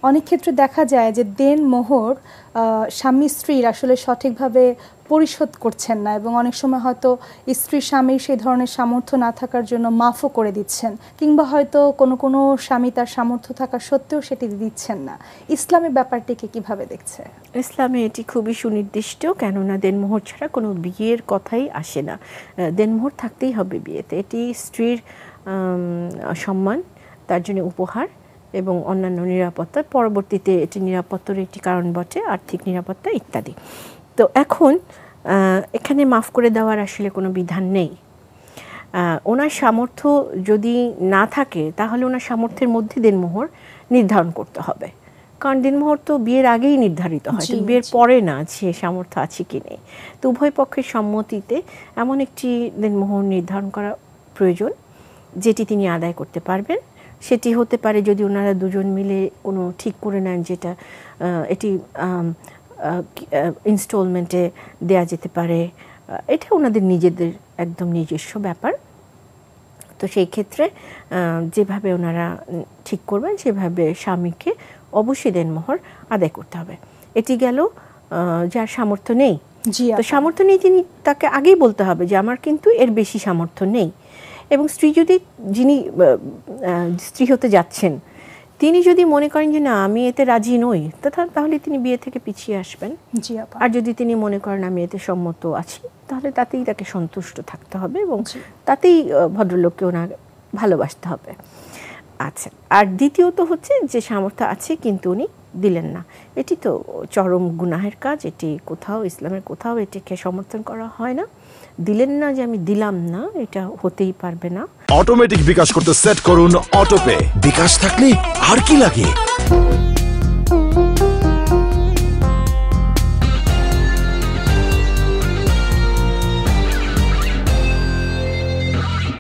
অনেক ক্ষেত্রে দেখা যায় যে দেনমোহর স্বামী স্ত্রীর আসলে সঠিকভাবে পরিশোধ করছেন না, এবং অনেক সময় হয়তো স্ত্রী স্বামীর সেই ধরনের সামর্থ্য না থাকার জন্য মাফও করে দিচ্ছেন, কিংবা হয়তো কোনো কোনো স্বামী তার সামর্থ্য থাকা সত্ত্বেও সেটি দিচ্ছেন না। ইসলামের ব্যাপারটিকে কিভাবে দেখছে? ইসলামে এটি খুবই সুনির্দিষ্ট, কেননা দেনমোহর ছাড়া কোনো বিয়ের কথাই আসে না। দেনমোহর থাকতেই হবে বিয়েতে। এটি স্ত্রীর সম্মান, তার জন্য উপহার এবং অন্যান্য নিরাপত্তা, পরবর্তীতে এটি নিরাপত্তার একটি কারণ বটে, আর্থিক নিরাপত্তা ইত্যাদি। তো এখন এখানে মাফ করে দেওয়ার আসলে কোনো বিধান নেই। ওনার সামর্থ্য যদি না থাকে তাহলে ওনার সামর্থ্যের মধ্যে দেনমোহর নির্ধারণ করতে হবে, কারণ দেনমোহর তো বিয়ের আগেই নির্ধারিত হয়, বিয়ের পরে না যে সামর্থ্য আছে কি নেই। তো উভয় পক্ষের সম্মতিতে এমন একটি দেনমোহর নির্ধারণ করা প্রয়োজন যেটি তিনি আদায় করতে পারবেন। সেটি হতে পারে যদি ওনারা দুজন মিলে কোনো ঠিক করে নেন যেটা এটি ইনস্টলমেন্টে দেয়া যেতে পারে, এটা ওনাদের নিজেদের একদম নিজস্ব ব্যাপার। তো সেই ক্ষেত্রে যেভাবে ওনারা ঠিক করবেন সেভাবে স্বামীকে অবশ্যই দেনমোহর আদায় করতে হবে। এটি গেল যার সামর্থ্য নেই। তো সামর্থ্য নেই তিনি, তাকে আগেই বলতে হবে যে আমার কিন্তু এর বেশি সামর্থ্য নেই। এবং স্ত্রী যদি, যিনি স্ত্রী হতে যাচ্ছেন, তিনি যদি মনে করেন যে না আমি এতে রাজি নই, তাহলে তিনি বিয়ে থেকে পিছিয়ে আসবেন। আর যদি তিনি মনে করেন আমি এতে সম্মত আছি, তাহলে তাতেই তাকে সন্তুষ্ট থাকতে হবে এবং তাতেই ভদ্রলোককে ওনার ভালোবাসতে হবে। আচ্ছা, আর দ্বিতীয়ত হচ্ছে যে সামর্থ্য আছে কিন্তু উনি দিলেন না, এটি তো চরম গুনাহের কাজ। এটি কোথাও ইসলামের কোথাও এটিকে সমর্থন করা হয় না। দিলেন না যে আমি দিলাম না, এটা হতেই পারবে না। অটোমেটিক বিকাশ করতে সেট করুন অটোপে। বিকাশ থাকলে আর কি লাগে।